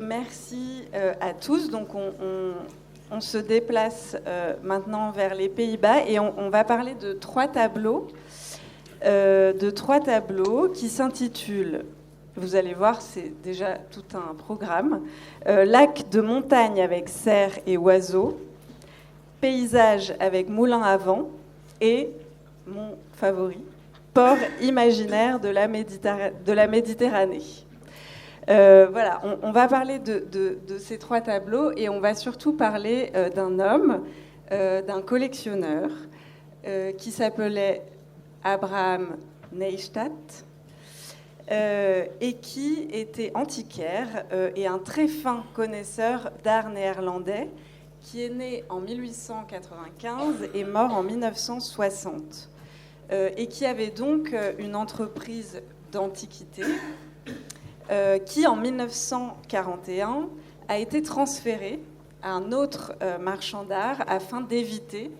merci à tous. Donc on se déplace maintenant vers les Pays-Bas et on va parler de trois tableaux qui s'intitulent, vous allez voir, c'est déjà tout un programme, Lac de montagne avec cerfs et oiseaux, Paysage avec moulin à vent et, mon favori, Port imaginaire de la Méditerranée. Voilà, on va parler de ces trois tableaux et on va surtout parler d'un homme, d'un collectionneur qui s'appelait Abraham Nijstad et qui était antiquaire et un très fin connaisseur d'art néerlandais qui est né en 1895 et mort en 1960 et qui avait donc une entreprise d'antiquité qui, en 1941, a été transférée à un autre marchand d'art afin d'éviter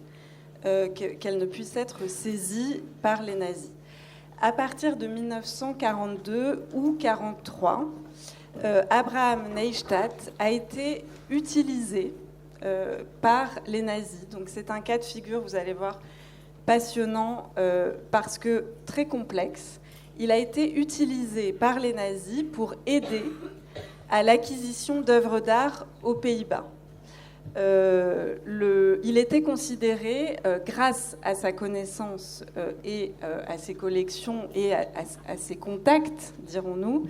qu'elle ne puisse être saisie par les nazis. À partir de 1942 ou 1943, Abraham Nijstad a été utilisé par les nazis. Donc c'est un cas de figure, vous allez voir, passionnant parce que très complexe. Il a été utilisé par les nazis pour aider à l'acquisition d'œuvres d'art aux Pays-Bas. Il était considéré, grâce à sa connaissance et à ses collections et à ses contacts, dirons-nous,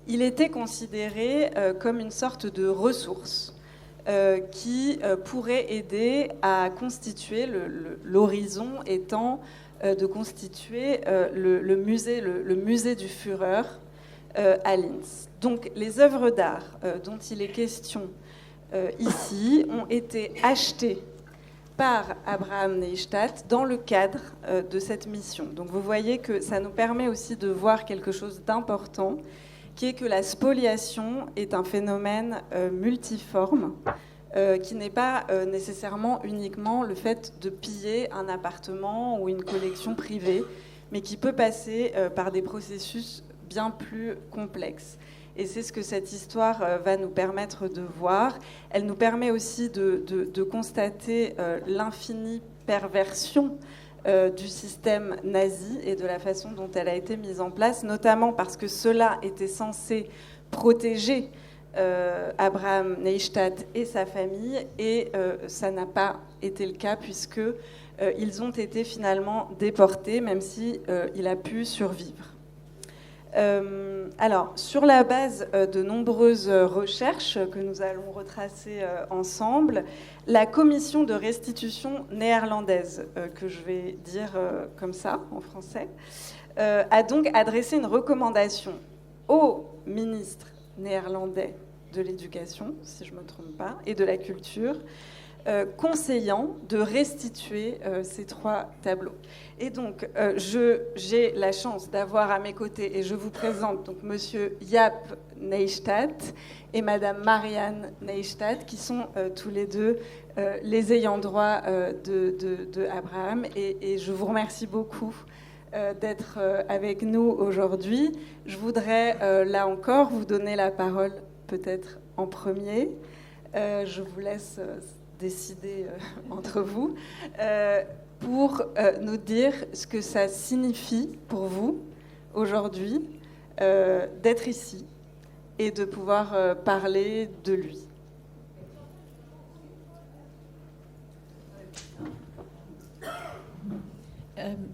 il était considéré comme une sorte de ressource qui pourrait aider à constituer, l'horizon étant de constituer le musée du Führer à Linz. Donc les œuvres d'art dont il est question ici ont été achetées par Abraham Nijstad dans le cadre de cette mission. Donc vous voyez que ça nous permet aussi de voir quelque chose d'important, qui est que la spoliation est un phénomène multiforme, qui n'est pas nécessairement uniquement le fait de piller un appartement ou une collection privée, mais qui peut passer par des processus bien plus complexes. Et c'est ce que cette histoire va nous permettre de voir. Elle nous permet aussi de constater l'infinie perversion du système nazi et de la façon dont elle a été mise en place, notamment parce que cela était censé protéger Abraham Nijstad et sa famille, et ça n'a pas été le cas puisque ils ont été finalement déportés, même si il a pu survivre. Alors, sur la base de nombreuses recherches que nous allons retracer ensemble, la commission de restitution néerlandaise, que je vais dire comme ça en français, a donc adressé une recommandation au ministre néerlandais de l'éducation, si je ne me trompe pas, et de la culture, conseillant de restituer ces trois tableaux. Et donc, j'ai la chance d'avoir à mes côtés, et je vous présente donc Monsieur Jaap Nijstad et Madame Marianne Nijstad, qui sont tous les deux les ayants droit de Abraham. Et je vous remercie beaucoup d'être avec nous aujourd'hui. Je voudrais, là encore, vous donner la parole peut-être en premier. Je vous laisse décider entre vous, pour nous dire ce que ça signifie pour vous, aujourd'hui, d'être ici et de pouvoir parler de lui.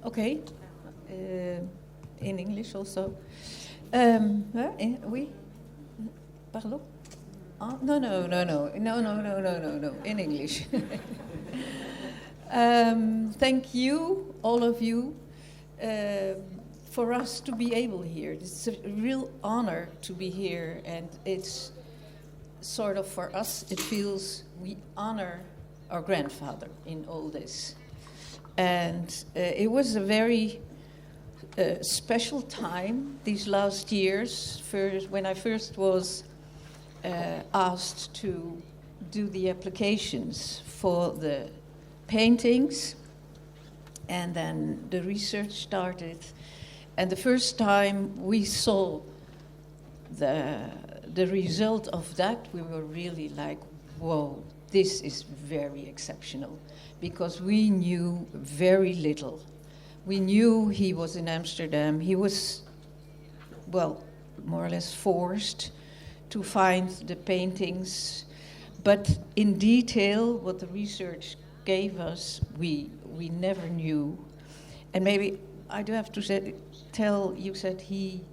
Okay. In English also. Oui. Pardon? Oh, no. In English. Thank you, all of you, for us to be able here. It's a real honor to be here, and it's sort of, for us, it feels we honor our grandfather in all this. And it was a very special time these last years. When I first was asked to do the applications for the paintings, and then the research started, and the first time we saw the the result of that, we were really like, whoa, this is very exceptional, because we knew very little. We knew he was in Amsterdam. He was, well, more or less forced to find the paintings. But in detail, what the research gave us, we never knew. And maybe I do have to tell, you said he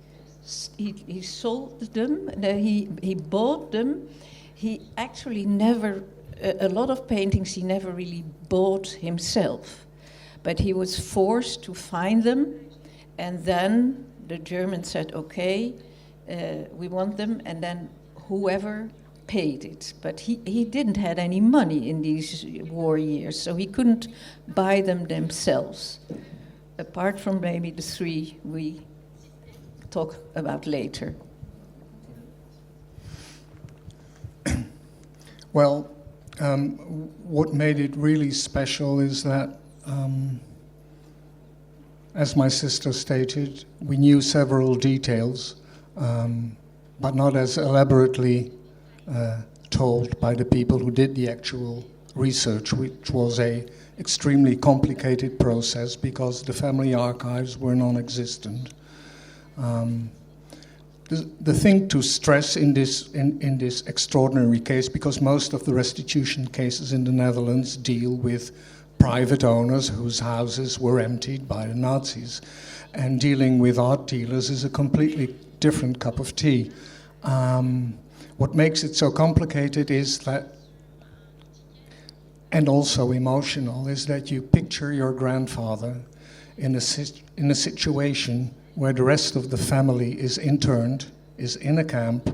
sold them, he bought them. He actually never, a lot of paintings he never really bought himself. But he was forced to find them, and then the Germans said, okay, we want them, and then whoever paid it. But he didn't have any money in these war years, so he couldn't buy them themselves, apart from maybe the three we talk about later. Well, what made it really special is that, as my sister stated, we knew several details, but not as elaborately told by the people who did the actual research, which was a extremely complicated process because the family archives were non-existent. The thing to stress in this extraordinary case, because most of the restitution cases in the Netherlands deal with private owners whose houses were emptied by the Nazis, and dealing with art dealers is a completely different cup of tea. What makes it so complicated is that, and also emotional, is that you picture your grandfather in a situation where the rest of the family is interned, is in a camp,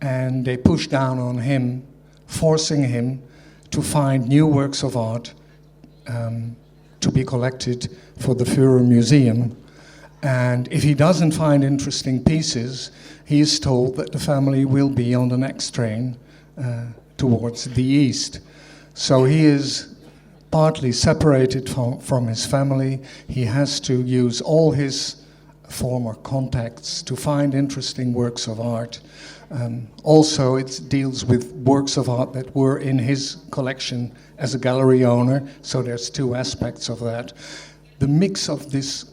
and they push down on him, forcing him to find new works of art to be collected for the Führer Museum. And if he doesn't find interesting pieces, he is told that the family will be on the next train towards the east. So he is partly separated from his family. He has to use all his former contacts to find interesting works of art. Also, it deals with works of art that were in his collection as a gallery owner, so there's two aspects of that. The mix of this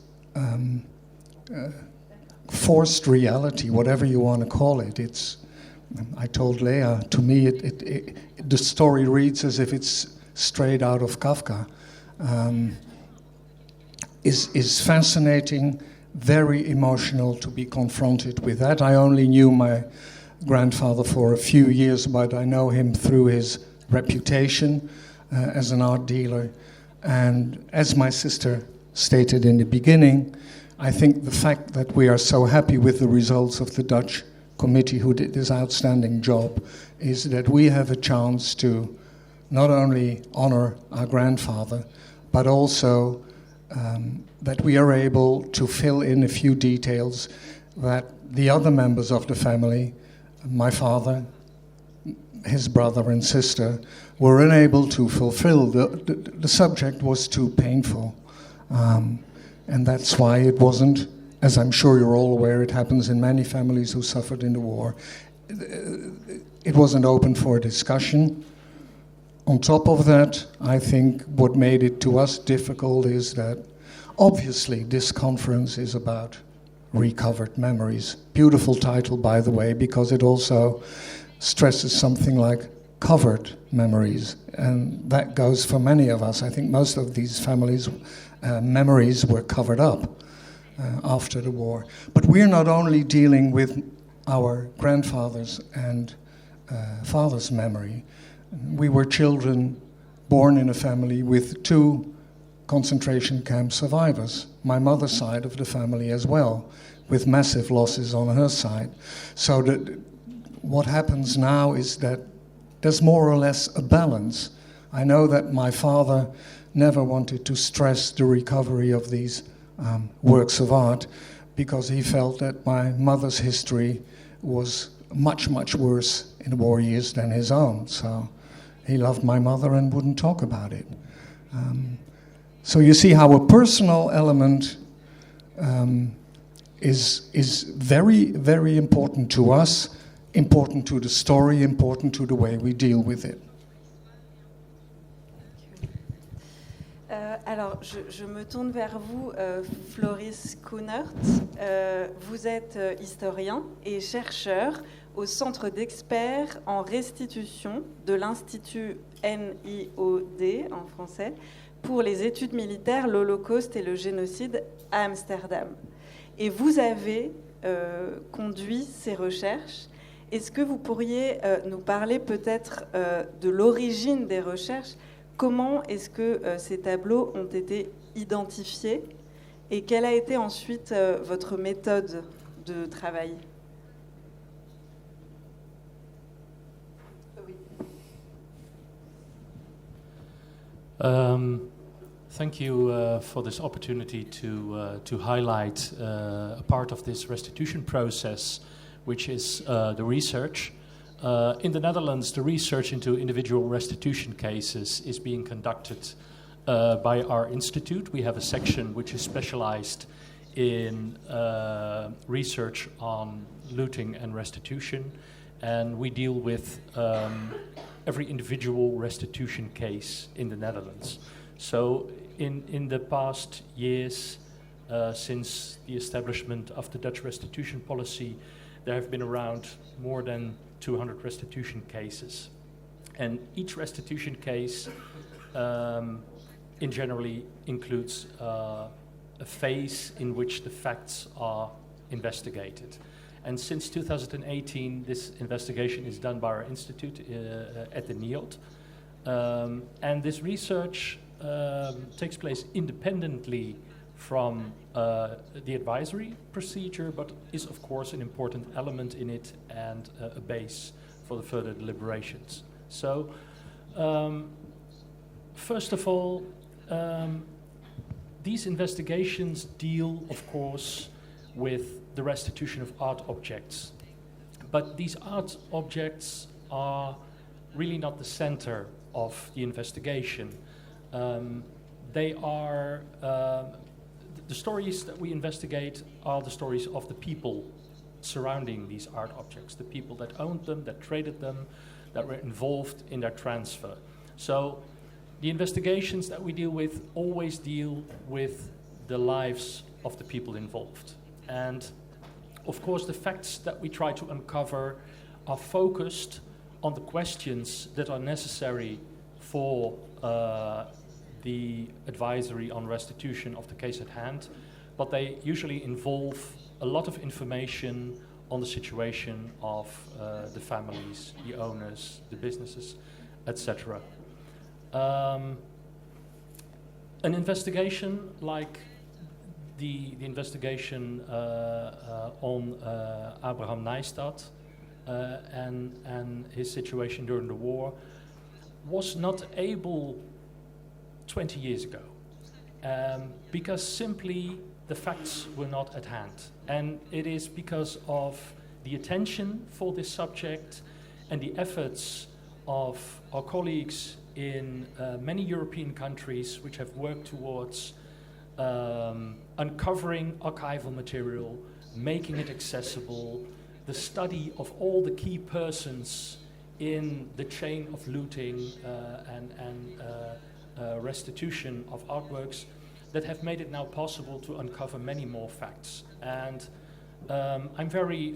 forced reality, whatever you want to call it, I told Léa, to me the story reads as if it's straight out of Kafka, is fascinating, very emotional to be confronted with that. I only knew my grandfather for a few years, but I know him through his reputation as an art dealer. And as my sister stated in the beginning, I think the fact that we are so happy with the results of the Dutch committee who did this outstanding job is that we have a chance to not only honor our grandfather, but also that we are able to fill in a few details that the other members of the family, my father, his brother and sister, were unable to fulfill. The subject was too painful. And that's why it wasn't, as I'm sure you're all aware, it happens in many families who suffered in the war. It wasn't open for discussion. On top of that, I think what made it to us difficult is that obviously this conference is about recovered memories. Beautiful title, by the way, because it also stresses something like covered memories. And that goes for many of us. I think most of these families' memories were covered up after the war. But we're not only dealing with our grandfather's and father's memory. We were children born in a family with two concentration camp survivors, my mother's side of the family as well, with massive losses on her side. So what happens now is that there's more or less a balance. I know that my father never wanted to stress the recovery of these works of art because he felt that my mother's history was much, much worse in the war years than his own. So he loved my mother and wouldn't talk about it. So you see how a personal element is very, very important to us. important to the story, important to the way we deal with it. Alors, je me tourne vers vous, Floris Kunert. Vous êtes historien et chercheur au Centre d'experts en restitution de l'Institut NIOD, en français, pour les études militaires, l'Holocauste et le génocide à Amsterdam. Et vous avez conduit ces recherches. Est-ce que vous pourriez nous parler peut-être de l'origine des recherches? Comment est-ce que ces tableaux ont été identifiés et quelle a été ensuite votre méthode de travail? Thank you for this opportunity to highlight a part of this restitution process, which is the research. In the Netherlands, the research into individual restitution cases is being conducted by our institute. We have a section which is specialized in research on looting and restitution, and we deal with every individual restitution case in the Netherlands. So in the past years, since the establishment of the Dutch restitution policy, there have been around more than 200 restitution cases. And each restitution case in generally includes a phase in which the facts are investigated. And since 2018, this investigation is done by our institute at the NIOD. And this research takes place independently from the advisory procedure, but is of course an important element in it and a base for the further deliberations. So, first of all, these investigations deal, of course, with the restitution of art objects. But these art objects are really not the center of the investigation. They are the stories that we investigate are the stories of the people surrounding these art objects, the people that owned them, that traded them, that were involved in their transfer. So the investigations that we deal with always deal with the lives of the people involved. And of course, the facts that we try to uncover are focused on the questions that are necessary for the advisory on restitution of the case at hand, but they usually involve a lot of information on the situation of the families, the owners, the businesses, etc. An investigation like the investigation on Abraham Nijstad and his situation during the war was not able 20 years ago because simply the facts were not at hand. And it is because of the attention for this subject and the efforts of our colleagues in many European countries which have worked towards uncovering archival material, making it accessible, the study of all the key persons in the chain of looting and restitution of artworks that have made it now possible to uncover many more facts. And I'm very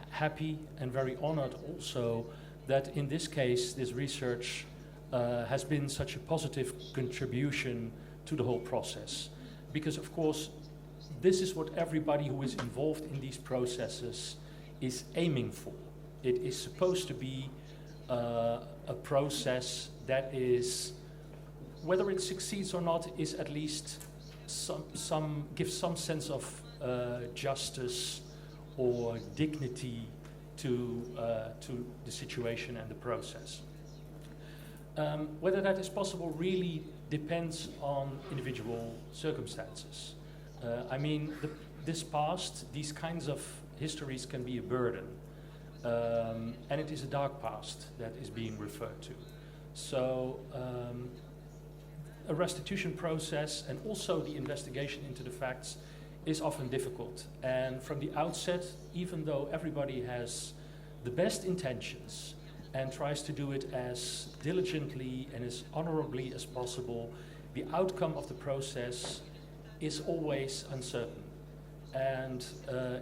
happy and very honored also that in this case this research has been such a positive contribution to the whole process. Because of course this is what everybody who is involved in these processes is aiming for. It is supposed to be a process that is, whether it succeeds or not, is at least gives some sense of justice or dignity to the situation and the process. Whether that is possible really depends on individual circumstances. I mean, this past, these kinds of histories can be a burden. And it is a dark past that is being referred to. So a restitution process and also the investigation into the facts is often difficult. And from the outset, even though everybody has the best intentions and tries to do it as diligently and as honorably as possible, the outcome of the process is always uncertain. And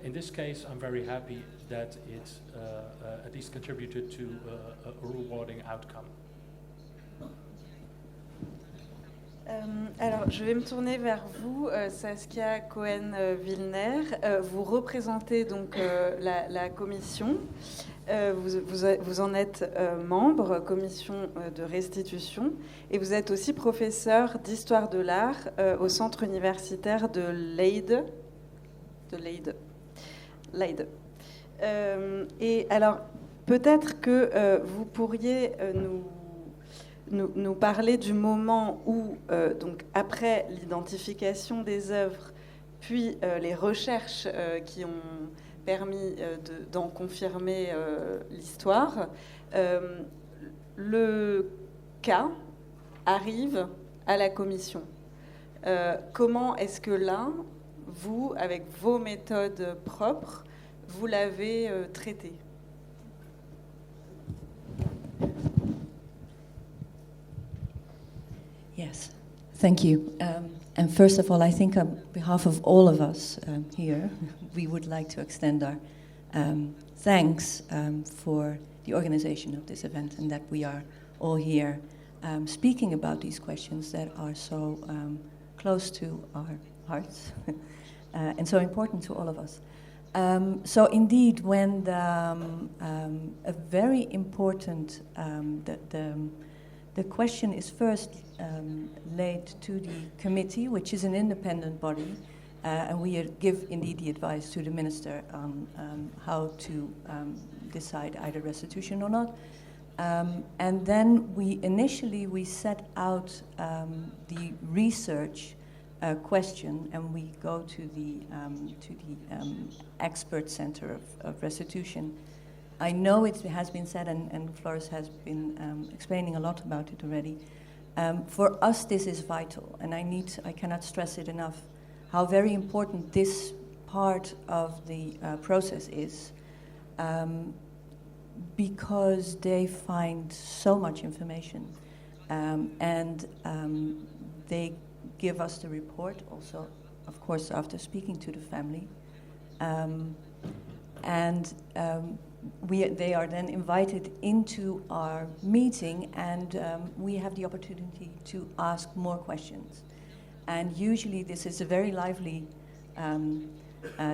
in this case, I'm very happy that it at least contributed to a rewarding outcome. Alors, je vais me tourner vers vous, Saskia Cohen-Willner. Vous représentez donc la commission. Vous en êtes membre, commission de restitution, et vous êtes aussi professeur d'histoire de l'art au centre universitaire de Leyde. Et alors, peut-être que vous pourriez nous parler du moment où, donc après l'identification des œuvres, puis les recherches qui ont permis d'en confirmer l'histoire, le cas arrive à la commission. Comment est-ce que là, vous, avec vos méthodes propres, vous l'avez traité? Yes, thank you. And first of all, I think on behalf of all of us here, we would like to extend our thanks for the organization of this event and that we are all here speaking about these questions that are so close to our hearts and so important to all of us. So indeed, when a very important, the question is first laid to the committee, which is an independent body, and we give indeed the advice to the minister on how to decide either restitution or not. And then we set out the research question, and we go to the expert center of restitution. I know it has been said, and Floris has been explaining a lot about it already. For us, this is vital, and I cannot stress it enough, how very important this part of the process is, because they find so much information, and they give us the report also, of course, after speaking to the family. They are then invited into our meeting, and we have the opportunity to ask more questions. And usually this is a very lively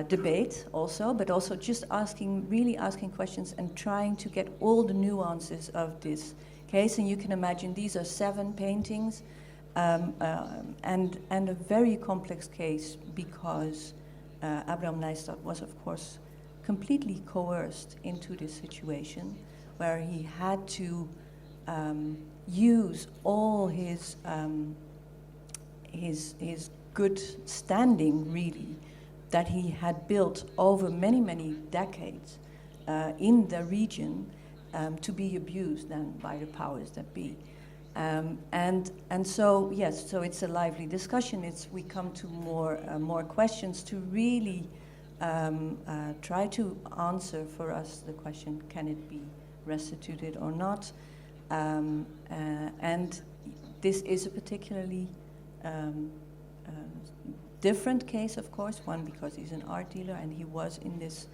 debate also, but also just really asking questions and trying to get all the nuances of this case. And you can imagine these are 7 paintings and a very complex case, because Abraham Nijstad was, of course, completely coerced into this situation where he had to use all his good standing, really, that he had built over many, many decades in the region to be abused then by the powers that be. And so, yes, so it's a lively discussion. We come to more questions to really try to answer for us the question, can it be restituted or not? And this is a particularly different case, of course, one because he's an art dealer and he was in this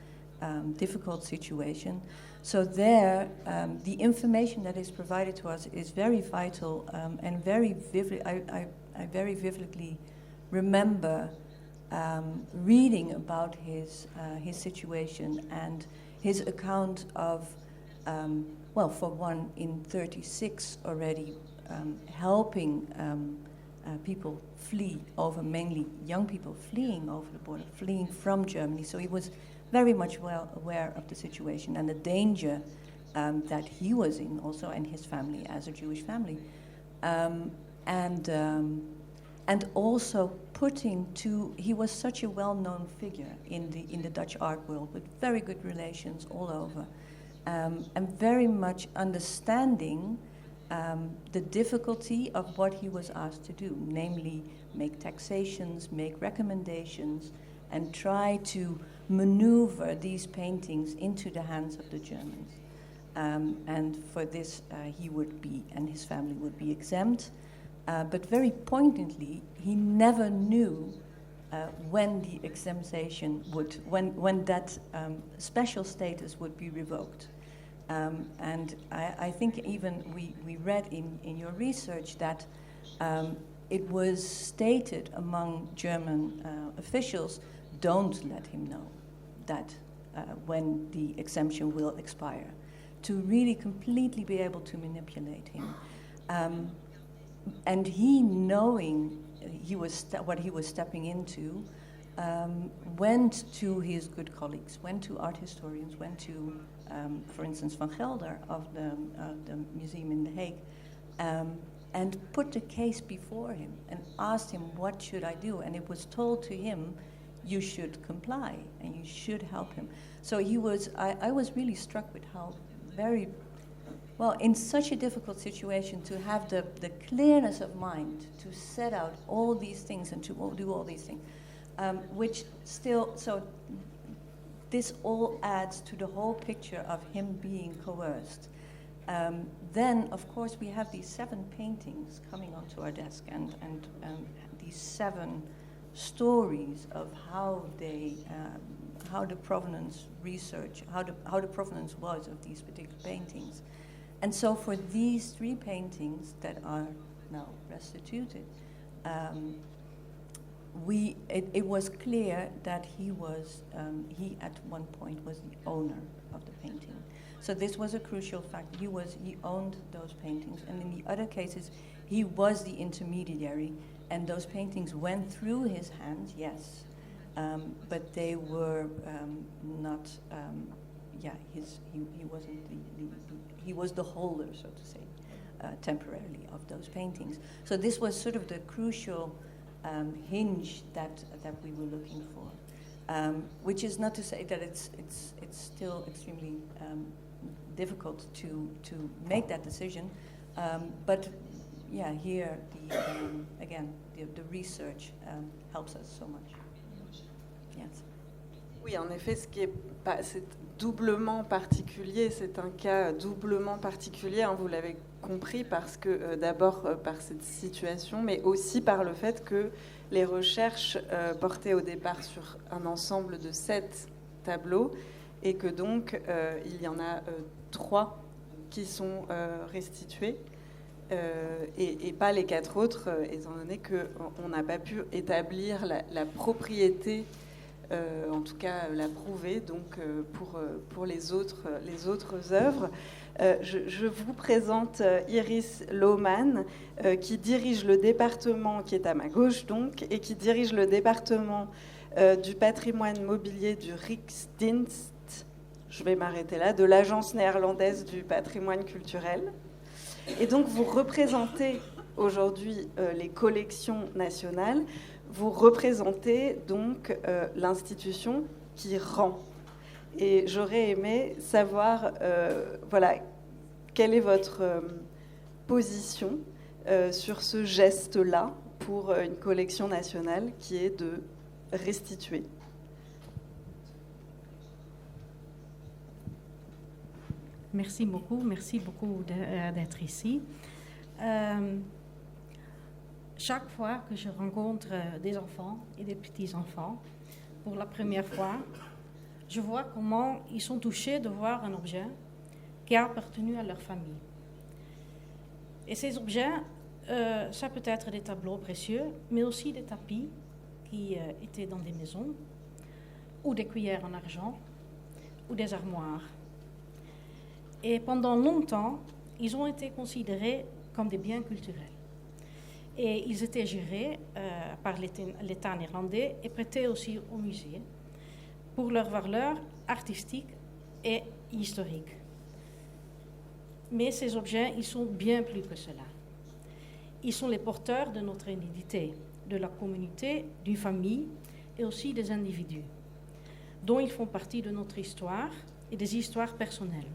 difficult situation. So there, the information that is provided to us is very vital and very vivid. I very vividly remember reading about his situation and his account of, well, for one, in 1936 already, helping people flee over, mainly young people fleeing over the border, fleeing from Germany. So he was very much well aware of the situation and the danger that he was in also, and his family as a Jewish family. And also he was such a well-known figure in the Dutch art world, with very good relations all over, and very much understanding the difficulty of what he was asked to do, namely make taxations, make recommendations, and try to maneuver these paintings into the hands of the Germans. And for this, he would be, and his family would be exempt. But very poignantly, he never knew when the exemption would, when that special status would be revoked. And I think even we read in your research that it was stated among German officials, don't let him know that when the exemption will expire, to really completely be able to manipulate him. And he, knowing what he was stepping into, went to his good colleagues, went to art historians, went to, for instance, Van Gelder of the museum in The Hague, and put the case before him and asked him, what should I do? And it was told to him, you should comply and you should help him. So he was, I was really struck with how very, well, in such a difficult situation, to have the clearness of mind to set out all these things and to do all these things, which still, so this all adds to the whole picture of him being coerced. Then, of course, we have these 7 paintings coming onto our desk, and these 7 stories of how they, how the provenance research, how the provenance was of these particular paintings. And so for these 3 paintings that are now restituted, it was clear that he at one point was the owner of the painting. So this was a crucial fact. He owned those paintings, and in the other cases, he was the intermediary, and those paintings went through his hands, yes, but they were not. He wasn't he was the holder, so to say, temporarily of those paintings. So this was sort of the crucial hinge that we were looking for, which is not to say that it's still extremely difficult to make that decision, but yeah, here the research helps us so much. Yes. Oui, en effet, c'est doublement particulier, c'est un cas doublement particulier, hein, vous l'avez compris, parce que d'abord par cette situation, mais aussi par le fait que les recherches portaient au départ sur un ensemble de 7 tableaux, et que donc il y en a 3 qui sont restitués, et pas les 4 autres, étant donné qu'on n'a pas pu établir la propriété, en tout cas la prouver, donc pour les autres œuvres. Je vous présente Iris Looman, qui dirige le département, qui est à ma gauche donc, et qui dirige le département du patrimoine mobilier du Rijksdienst, je vais m'arrêter là, de l'Agence néerlandaise du patrimoine culturel. Et donc vous représentez aujourd'hui les collections nationales, vous représentez donc l'institution qui rend. Et j'aurais aimé savoir, voilà, quelle est votre position sur ce geste-là pour une collection nationale qui est de restituer. Merci beaucoup d'être ici. Chaque fois que je rencontre des enfants et des petits-enfants, pour la première fois, je vois comment ils sont touchés de voir un objet qui a appartenu à leur famille. Et ces objets, ça peut être des tableaux précieux, mais aussi des tapis qui étaient dans des maisons, ou des cuillères en argent, ou des armoires. Et pendant longtemps, ils ont été considérés comme des biens culturels. Et ils étaient gérés par l'État néerlandais et prêtés aussi au musée pour leur valeur artistique et historique. Mais ces objets, ils sont bien plus que cela. Ils sont les porteurs de notre identité, de la communauté, d'une famille et aussi des individus, dont ils font partie de notre histoire et des histoires personnelles.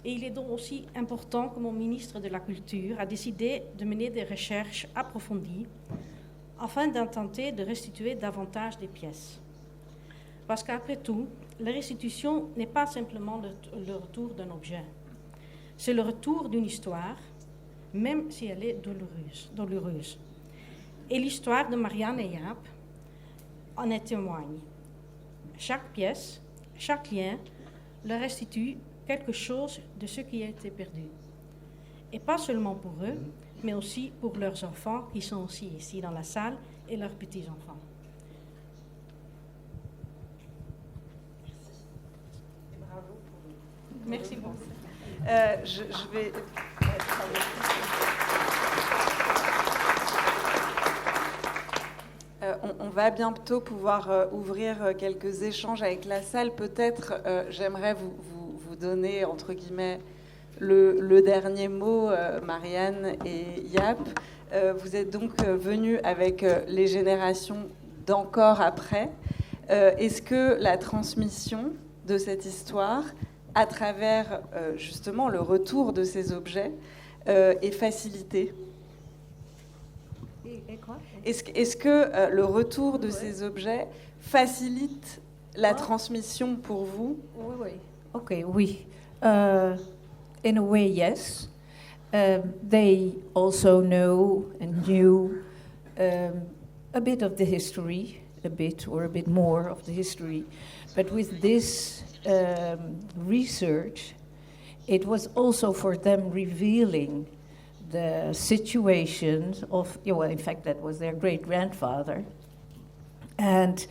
Et il est donc aussi important que mon ministre de la Culture a décidé de mener des recherches approfondies afin d'intenter de restituer davantage des pièces. Parce qu'après tout, la restitution n'est pas simplement le retour d'un objet. C'est le retour d'une histoire, même si elle est douloureuse. Et l'histoire de Marianne et Jaap en est témoigne. Chaque pièce, chaque lien leur restitue quelque chose de ce qui a été perdu. Et pas seulement pour eux, mais aussi pour leurs enfants qui sont aussi ici dans la salle et leurs petits-enfants. Merci beaucoup. Je vais... On va bientôt pouvoir ouvrir quelques échanges avec la salle. Peut-être j'aimerais vous donner, entre guillemets, le dernier mot, Marianne et Jaap. Vous êtes donc venus avec les générations d'encore après. Est-ce que la transmission de cette histoire, à travers justement le retour de ces objets, est facilitée ? Est-ce que le retour de ces objets facilite la transmission pour vous ? Oui. Okay, oui. In a way, yes. They also know and knew a bit of the history, a bit or a bit more of the history. But with this research, it was also for them revealing the situations of, well, in fact, that was their great-grandfather, and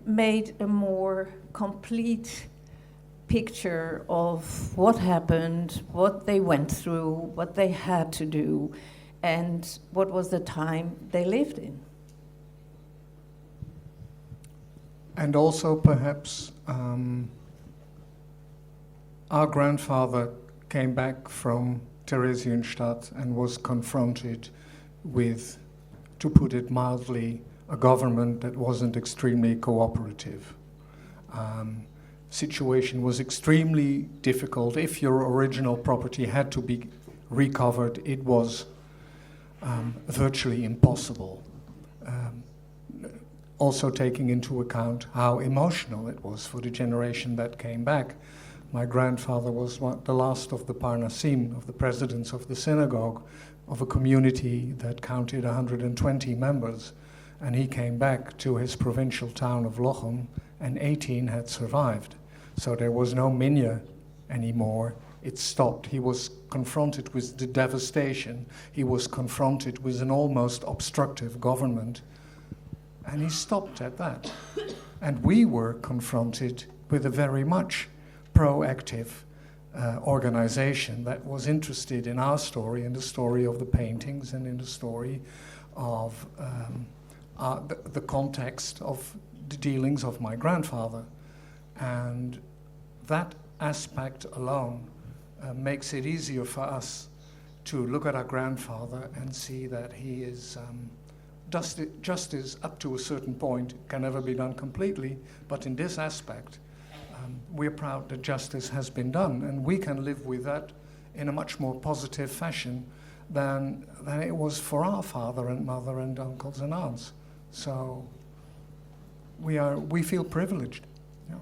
made a more complete picture of what happened, what they went through, what they had to do, and what was the time they lived in. And also, perhaps, our grandfather came back from Theresienstadt and was confronted with, to put it mildly, a government that wasn't extremely cooperative. Situation was extremely difficult. If your original property had to be recovered, it was virtually impossible. Also taking into account how emotional it was for the generation that came back. My grandfather was the last of the Parnasim, of the presidents of the synagogue, of a community that counted 120 members. And he came back to his provincial town of Lochem, and 18 had survived. So there was no minya anymore. It stopped. He was confronted with the devastation. He was confronted with an almost obstructive government. And he stopped at that. And we were confronted with a very much proactive organization that was interested in our story, in the story of the paintings, and in the story of the context of the dealings of my grandfather. And that aspect alone makes it easier for us to look at our grandfather and see that he is justice up to a certain point can never be done completely, but in this aspect we're proud that justice has been done, and we can live with that in a much more positive fashion than it was for our father and mother and uncles and aunts. So we feel privileged. Yeah.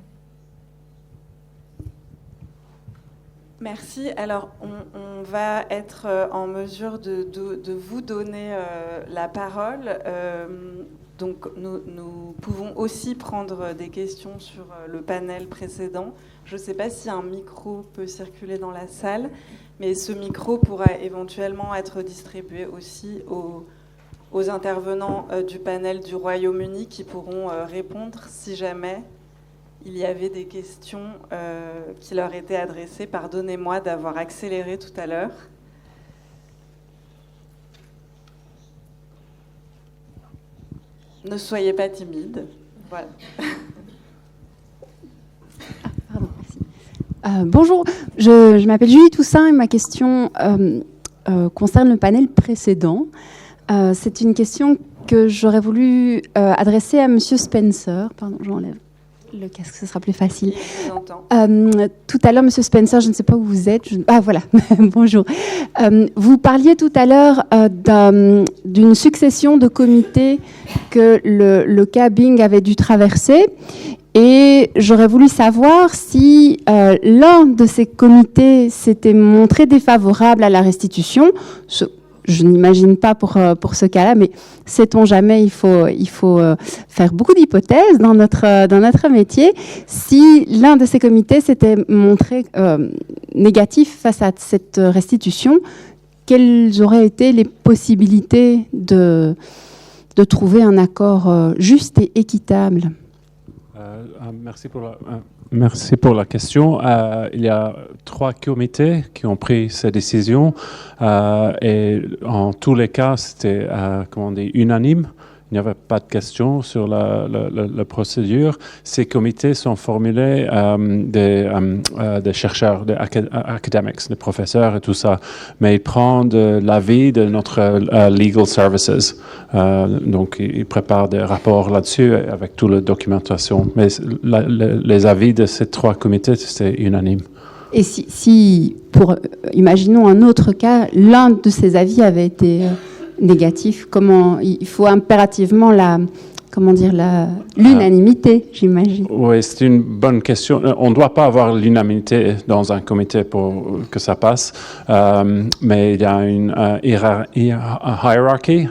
Merci. Alors, on va être en mesure de vous donner la parole. Donc, nous pouvons aussi prendre des questions sur le panel précédent. Je ne sais pas si un micro peut circuler dans la salle, mais ce micro pourra éventuellement être distribué aussi aux intervenants du panel du Royaume-Uni qui pourront répondre si jamais il y avait des questions qui leur étaient adressées. Pardonnez-moi d'avoir accéléré tout à l'heure. Ne soyez pas timide. Voilà. Pardon, merci. Bonjour, je m'appelle Julie Toussaint et ma question concerne le panel précédent. C'est une question que j'aurais voulu adresser à Monsieur Spencer. Pardon, j'enlève. le casque, ce sera plus facile. Je vous entends. Tout à l'heure, Monsieur Spencer, je ne sais pas où vous êtes. Ah, voilà, bonjour. Vous parliez tout à l'heure d'une succession de comités que le CABING avait dû traverser. Et j'aurais voulu savoir si l'un de ces comités s'était montré défavorable à la restitution. Je n'imagine pas pour ce cas-là, mais sait-on jamais, il faut faire beaucoup d'hypothèses dans notre métier. Si l'un de ces comités s'était montré négatif face à cette restitution, quelles auraient été les possibilités de trouver un accord juste et équitable ? Merci pour la question. Il y a 3 comités qui ont pris ces décisions et en tous les cas, c'était unanime. Il n'y avait pas de questions sur la procédure. Ces comités sont formulés des chercheurs, des academics, des professeurs et tout ça. Mais ils prennent l'avis de notre legal services. Donc, ils préparent des rapports là-dessus avec toute la documentation. Mais les avis de ces 3 comités, c'est unanime. Et si imaginons un autre cas, l'un de ces avis avait été négatif, comment il faut impérativement l'unanimité, j'imagine. Oui, c'est une bonne question. On ne doit pas avoir l'unanimité dans un comité pour que ça passe, mais il y a une hiérarchie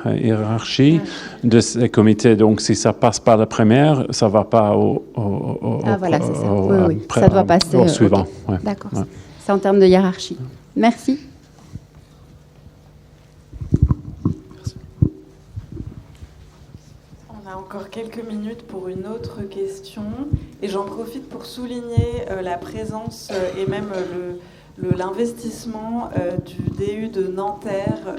de ces comités. Donc, si ça passe pas la première, ça va pas voilà, c'est ça. Oui. Ça doit passer au suivant. Okay. Ouais. D'accord. Ouais. C'est en termes de hiérarchie. Merci. Encore quelques minutes pour une autre question et j'en profite pour souligner la présence et même l'investissement du DU de Nanterre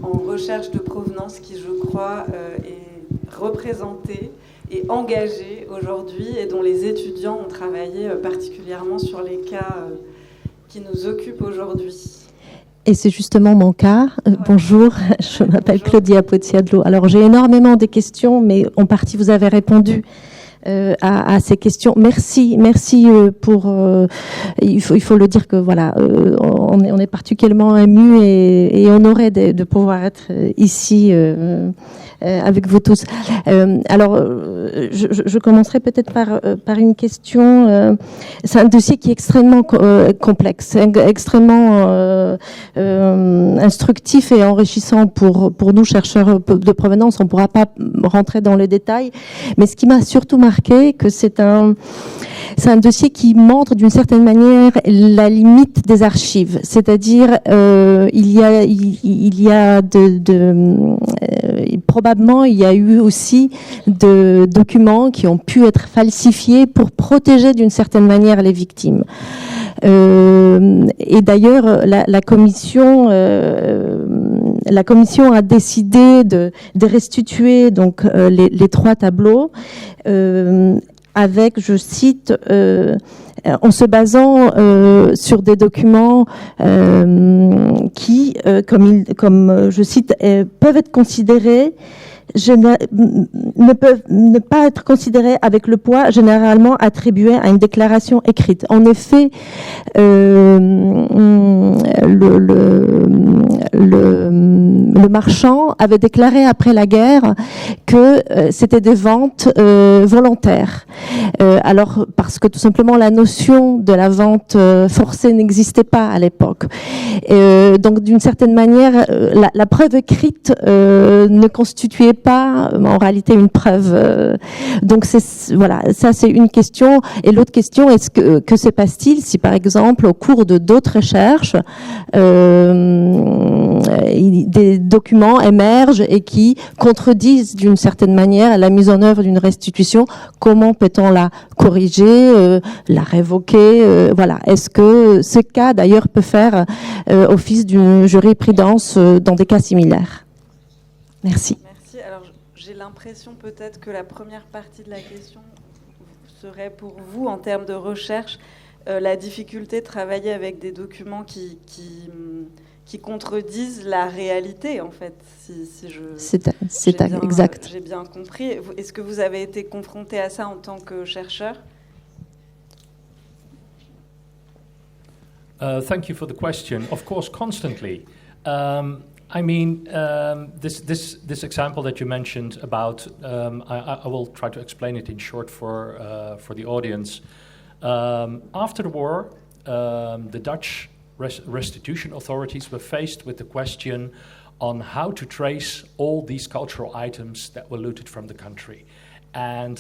en recherche de provenance qui, je crois, est représenté et engagé aujourd'hui et dont les étudiants ont travaillé particulièrement sur les cas qui nous occupent aujourd'hui. Et c'est justement mon cas. Bonjour, je m'appelle Claudia Pozziadlo. Alors j'ai énormément de questions, mais en partie vous avez répondu à ces questions. Merci pour. Il faut le dire que voilà, on est particulièrement ému et honoré de pouvoir être ici. Avec vous tous. Alors, je commencerai peut-être par une question. C'est un dossier qui est extrêmement complexe, extrêmement instructif et enrichissant pour nous, chercheurs de provenance. On ne pourra pas rentrer dans les détails. Mais ce qui m'a surtout marqué, que c'est un dossier qui montre d'une certaine manière la limite des archives. C'est-à-dire, il y a probablement, il y a eu aussi de documents qui ont pu être falsifiés pour protéger d'une certaine manière les victimes. Et d'ailleurs, la commission a décidé de restituer donc les 3 tableaux avec, je cite, en se basant sur des documents qui, comme je cite, peuvent être considérés ne peuvent ne pas être considérés avec le poids généralement attribué à une déclaration écrite. En effet, le marchand avait déclaré après la guerre que c'était des ventes volontaires. Alors, parce que tout simplement la notion de la vente forcée n'existait pas à l'époque. Donc, d'une certaine manière, la preuve écrite ne constituait pas en réalité une preuve. Donc voilà, ça c'est une question. Et l'autre question, est-ce que se passe-t-il si par exemple au cours de d'autres recherches des documents émergent et qui contredisent d'une certaine manière la mise en œuvre d'une restitution? Comment peut-on la corriger, la révoquer? Voilà. Est-ce que ce cas d'ailleurs peut faire office d'une jurisprudence dans des cas similaires? Merci. Alors, j'ai l'impression peut-être que la première partie de la question serait pour vous, en termes de recherche, la difficulté de travailler avec des documents qui qui contredisent la réalité, en fait, exact. J'ai bien compris. Est-ce que vous avez été confronté à ça en tant que chercheur? Thank you for the question. Of course, constantly. This example that you mentioned about, I will try to explain it in short for the audience. After the war, the Dutch restitution authorities were faced with the question on how to trace all these cultural items that were looted from the country. And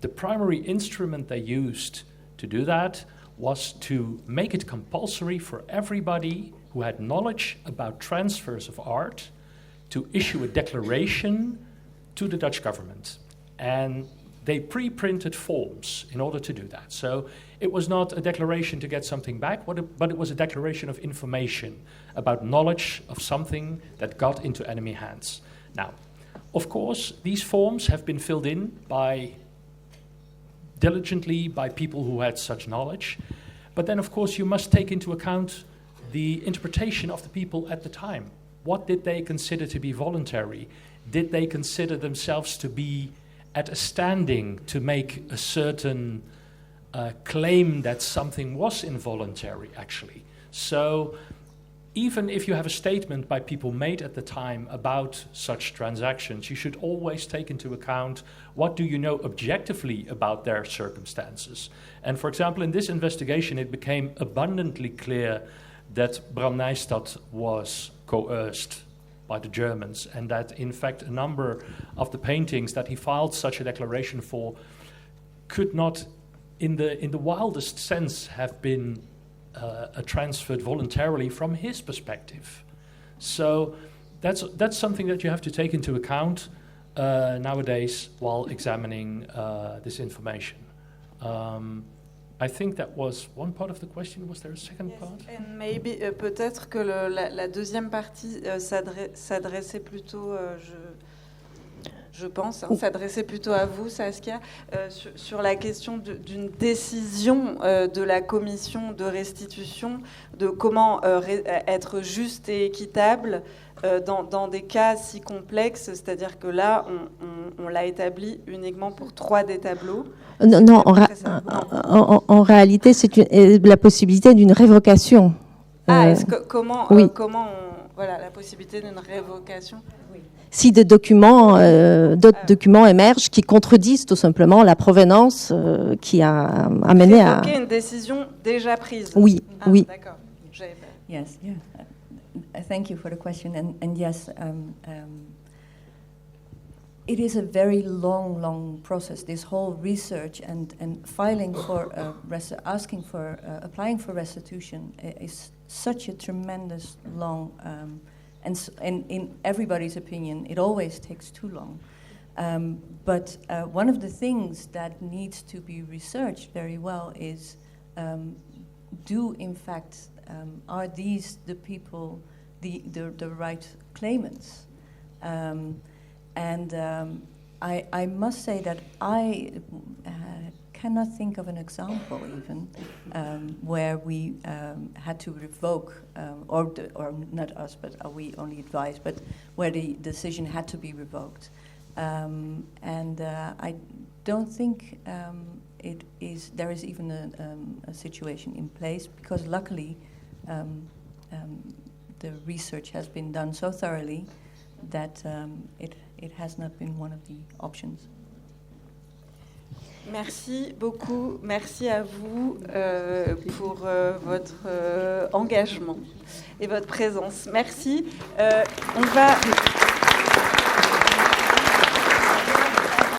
the primary instrument they used to do that was to make it compulsory for everybody who had knowledge about transfers of art to issue a declaration to the Dutch government. And they pre-printed forms in order to do that. So it was not a declaration to get something back, but it was a declaration of information about knowledge of something that got into enemy hands. Now, of course, these forms have been filled in diligently by people who had such knowledge. But then, of course, you must take into account the interpretation of the people at the time. What did they consider to be voluntary? Did they consider themselves to be at a standing to make a certain claim that something was involuntary, actually? So even if you have a statement by people made at the time about such transactions, you should always take into account what do you know objectively about their circumstances. And for example, in this investigation, it became abundantly clear that Abraham Nijstad was coerced by the Germans, and that in fact a number of the paintings that he filed such a declaration for could not, in the wildest sense, have been transferred voluntarily from his perspective. So that's something that you have to take into account nowadays while examining this information. I think that was one part of the question. Was there a second part? And maybe peut-être que la deuxième partie s'adressait plutôt, je pense, s'adressait plutôt à vous, Saskia, sur la question d'une décision de la commission de restitution, de comment être juste et équitable dans des cas si complexes, c'est-à-dire que là, on l'a établi uniquement pour 3 des tableaux. Non, en réalité, c'est la possibilité d'une révocation. Comment voilà, la possibilité d'une révocation? Oui. Si d'autres documents émergent qui contredisent tout simplement la provenance qui a amené à... Révoquer une décision déjà prise. Oui, oui. D'accord. Yes, yeah. Thank you for the question. And yes, it is a very long process. This whole research and filing for asking for applying for restitution is such a tremendous long. And in everybody's opinion, it always takes too long. But one of the things that needs to be researched very well is, are these the people, the right claimants? I must say that I cannot think of an example even where we had to revoke, or not us, but we only advised, but where the decision had to be revoked. I don't think there is even a situation in place, because luckily the research has been done so thoroughly that it has not been one of the options. Merci beaucoup, merci à vous pour votre engagement et votre présence. Merci. On va